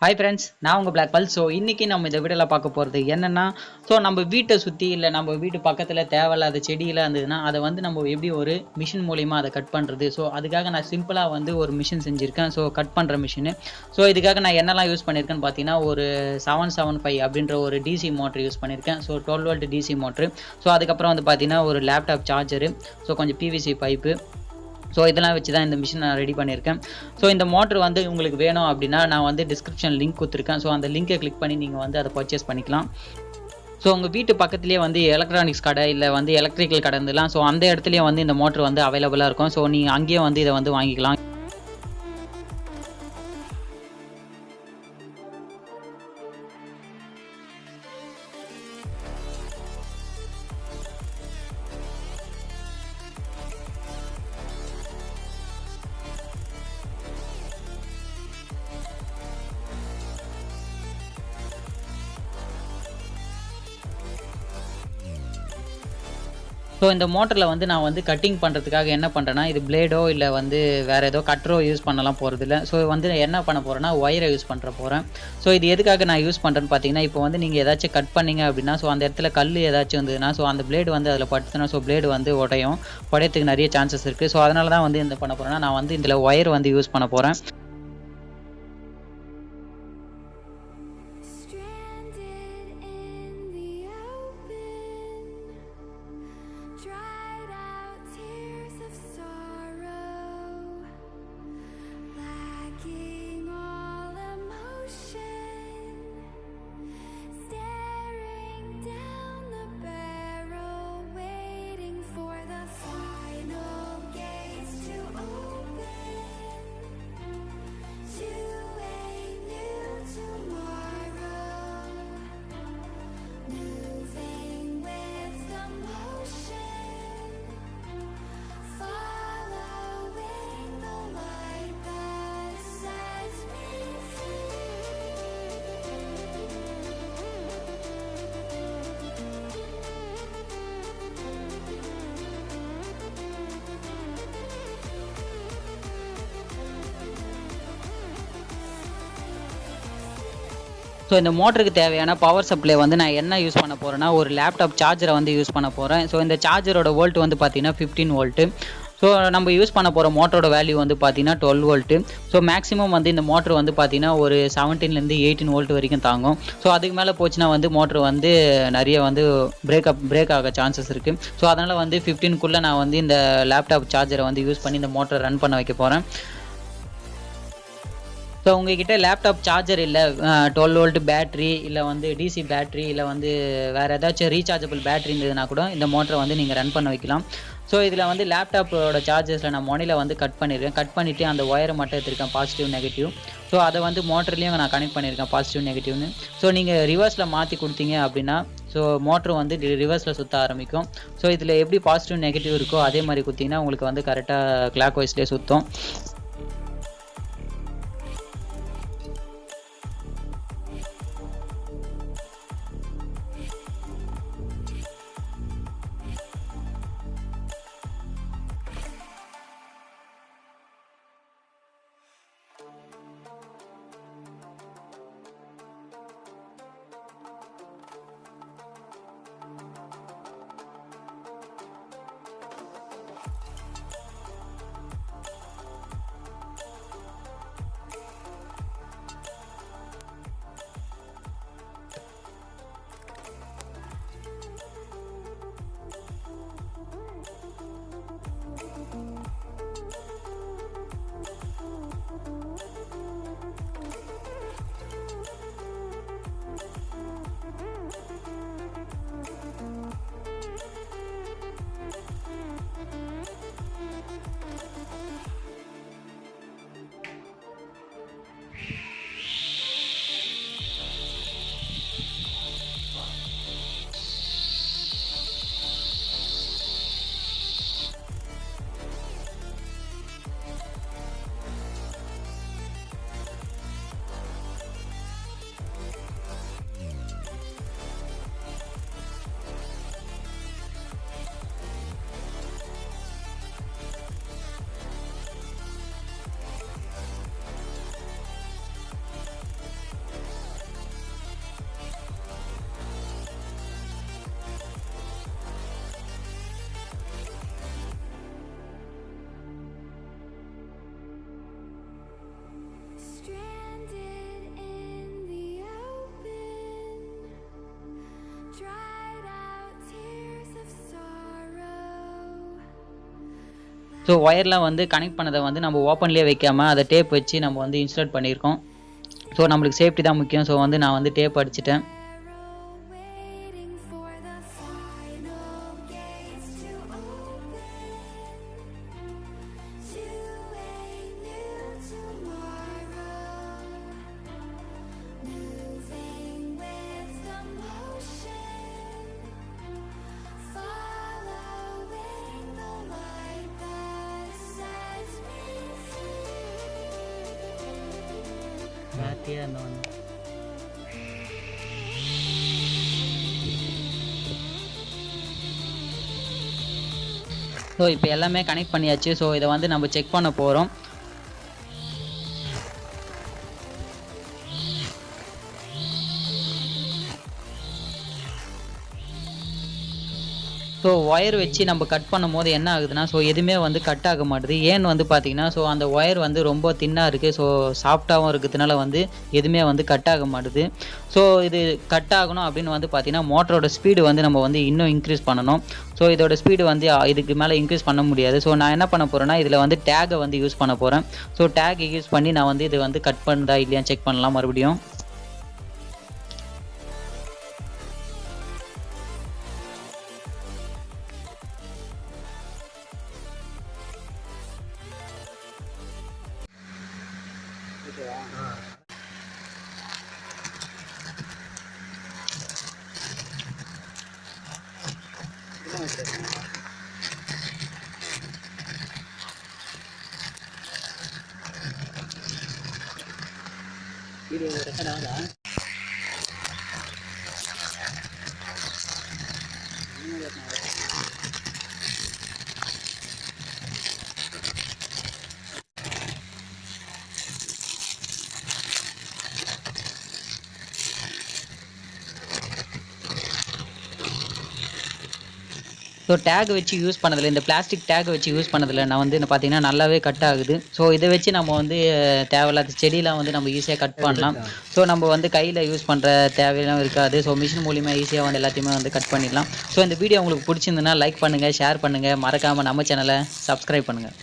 Hi friends, நான் உங்கள் black பல். ஸோ இன்றைக்கி நம்ம இந்த வீடியோவில் பார்க்க போகிறது என்னென்னா, ஸோ நம்ம வீட்டை சுற்றி இல்லை நம்ம வீட்டு பக்கத்தில் தேவையில்லாத செடியெல்லாம் இருந்ததுன்னா அதை வந்து நம்ம எப்படி ஒரு மிஷின் மூலிமா அதை கட் பண்ணுறது. ஸோ அதுக்காக நான் சிம்பிளாக வந்து ஒரு மிஷின் செஞ்சுருக்கேன். ஸோ கட் பண்ணுற மிஷினு. ஸோ இதுக்காக நான் என்னெல்லாம் யூஸ் பண்ணியிருக்கேன்னு பார்த்தீங்கன்னா, ஒரு 775 அப்படின்ற ஒரு டிசி மோட்ரு யூஸ் பண்ணியிருக்கேன். So 12 volt DC motor. So அதுக்கப்புறம் வந்து பார்த்தீங்கன்னா ஒரு லேப்டாப் சார்ஜரு, ஸோ கொஞ்சம் பிவிசி பைப்பு. ஸோ இதெல்லாம் வச்சு தான் இந்த மிஷின் நான் ரெடி பண்ணியிருக்கேன். ஸோ இந்த மோட்ரு வந்து உங்களுக்கு வேணும் அப்படின்னா நான் வந்து டிஸ்கிரிப்ஷன் லிங்க் கொடுத்துருக்கேன். ஸோ அந்த லிங்கை கிளிக் பண்ணி நீங்கள் வந்து அதை பர்ச்சேஸ் பண்ணிக்கலாம். ஸோ உங்கள் வீட்டு பக்கத்துலேயே வந்து எலக்ட்ரானிக்ஸ் கடை இல்லை வந்து எலக்ட்ரிக்கல் கடை இருந்துலாம். ஸோ அந்த இடத்துலையே வந்து இந்த மோட்ரு வந்து அவைலபிளாக இருக்கும். ஸோ நீங்கள் அங்கேயே வந்து இதை வந்து வாங்கிக்கலாம். ஸோ இந்த மோட்டரில் வந்து நான் வந்து கட்டிங் பண்ணுறதுக்காக என்ன பண்ணுறேன்னா, இது பிளேடோ இல்லை வந்து வேறு ஏதோ கட்டரோ யூஸ் பண்ணலாம் போகிறதில்ல. ஸோ வந்து என்ன பண்ண போகிறேன்னா ஒயரை யூஸ் பண்ணுற போகிறேன். ஸோ இது எதுக்காக நான் யூஸ் பண்ணுறேன்னு பார்த்தீங்கன்னா, இப்போ வந்து நீங்கள் ஏதாச்சும் கட் பண்ணிங்க அப்படின்னா, ஸோ அந்த இடத்துல கல் ஏதாச்சும் வந்ததுன்னா, ஸோ அந்த பிளேடு வந்து அதில் பட்டுச்சுன்னா, ஸோ பிளேடு வந்து உடையத்துக்கு நிறைய சான்சஸ் இருக்குது. ஸோ அதனால தான் வந்து என்ன பண்ண போகிறேன்னா, நான் வந்து இதில் ஒயர் வந்து யூஸ் பண்ண போகிறேன். ஸோ இந்த மோட்டருக்கு தேவையான பவர் சப்ளை வந்து நான் என்ன யூஸ் பண்ண போகிறேன்னா, ஒரு லேப்டாப் சார்ஜரை வந்து யூஸ் பண்ண போகிறேன். ஸோ இந்த சார்ஜரோட வோல்ட் வந்து பார்த்தீங்கன்னா 15 வோல்ட்டு. ஸோ நம்ம யூஸ் பண்ண போகிற மோட்டரோட வேல்யூ வந்து பார்த்தீங்கன்னா 12 வோல்ட்டு. ஸோ மேக்ஸிமம் வந்து இந்த மோட்ரு வந்து பார்த்தீங்கன்னா ஒரு 17லேருந்து 18 வோல்ட் வரைக்கும் தாங்கும். ஸோ அதுக்கு மேலே போச்சுன்னா வந்து மோட்ரு வந்து நிறைய வந்து பிரேக் ஆக சான்சஸ் இருக்குது. ஸோ அதனால் வந்து 15க்குள்ளே நான் வந்து இந்த லேப்டாப் சார்ஜரை வந்து யூஸ் பண்ணி இந்த மோட்டரை ரன் பண்ண வைக்க போகிறேன். ஸோ உங்ககிட்ட லேப்டாப் சார்ஜர் இல்லை, 12 வோல்ட் பேட்ரி இல்லை வந்து டிசி பேட்ரி இல்லை வந்து வேறு ஏதாச்சும் ரீசார்ஜபிள் பேட்ரி இருந்ததுன்னா கூட இந்த மோட்டரை வந்து நீங்கள் ரன் பண்ண வைக்கலாம். ஸோ இதில் வந்து லேப்டாப்போட சார்ஜஸில் நான் முனையில் வந்து கட் பண்ணியிருக்கேன். கட் பண்ணிவிட்டு அந்த ஒயரை மட்டும் எடுத்திருக்கேன், பாசிட்டிவ் நெகட்டிவ். ஸோ அதை வந்து மோட்டர்லேயும் நான் கனெக்ட் பண்ணியிருக்கேன், பாசிட்டிவ் நெகட்டிவ்னு. ஸோ நீங்கள் ரிவர்ஸில் மாற்றி கொடுத்தீங்க அப்படின்னா ஸோ மோட்ரு வந்து ரிவர்ஸில் சுற்ற ஆரம்பிக்கும். ஸோ இதில் எப்படி பாசிட்டிவ் நெகட்டிவ் இருக்கோ அதே மாதிரி கொடுத்தீங்கன்னா உங்களுக்கு வந்து கரெக்டாக கிளாக் வைஸ்லேயே சுற்றும். ஸோ ஒயர்லாம் வந்து கனெக்ட் பண்ணதை வந்து நம்ம ஓப்பன்லேயே வைக்காமல் அதை டேப் வச்சு நம்ம வந்து இன்ஸ்டால் பண்ணியிருக்கோம். ஸோ நம்மளுக்கு சேஃப்டி தான் முக்கியம். ஸோ வந்து நான் வந்து டேப் அடிச்சிட்டேன். ஸோ இப்போ எல்லாமே கனெக்ட் பண்ணியாச்சு. ஸோ இதை வந்து நம்ம செக் பண்ண போகிறோம். ஸோ ஒயர் வச்சு நம்ம கட் பண்ணும் போது என்ன ஆகுதுன்னா, ஸோ எதுவுமே வந்து கட் ஆக மாட்டுது. ஏன்னு வந்து பார்த்தீங்கன்னா, ஸோ அந்த ஒயர் வந்து ரொம்ப தின்னாக இருக்குது. ஸோ சாஃப்டாகவும் இருக்கிறதுனால வந்து எதுவுமே வந்து கட் ஆக மாட்டுது. ஸோ இது கட் ஆகணும் அப்படின்னு வந்து பார்த்தீங்கன்னா, மோட்டரோட ஸ்பீடு வந்து நம்ம வந்து இன்னும் இன்க்ரீஸ் பண்ணணும். ஸோ இதோட ஸ்பீடு வந்து இதுக்கு மேலே இன்க்ரீஸ் பண்ண முடியாது. ஸோ நான் என்ன பண்ண போகிறேன்னா, இதில் வந்து டேகை வந்து யூஸ் பண்ண போகிறேன். ஸோ டேக் யூஸ் பண்ணி நான் வந்து இது வந்து கட் பண்ணுதா இல்லையா செக் பண்ணலாம் மறுபடியும். வீடியோ ரெக்கார்ட் ஆகுதா? ஸோ டேக் வச்சு யூஸ் பண்ணதில்லை, இந்த பிளாஸ்டிக் டேக் வச்சு யூஸ் பண்ணதில்லை நான் வந்து பார்த்தீங்கன்னா நல்லாவே கட் ஆகுது. ஸோ இதை வச்சு நம்ம வந்து தேவையில்லாத செடியெலாம் வந்து நம்ம ஈஸியாக கட் பண்ணலாம். ஸோ நம்ம வந்து கையில் யூஸ் பண்ணுற தேவையெல்லாம் இருக்காது. ஸோ மிஷின் மூலிமா ஈஸியாக வந்து எல்லாத்தையுமே வந்து கட் பண்ணிடலாம். ஸோ இந்த வீடியோ உங்களுக்கு பிடிச்சிருந்துன்னா லைக் பண்ணுங்கள், ஷேர் பண்ணுங்கள், மறக்காமல் நம்ம சேனலை சப்ஸ்கிரைப் பண்ணுங்கள்.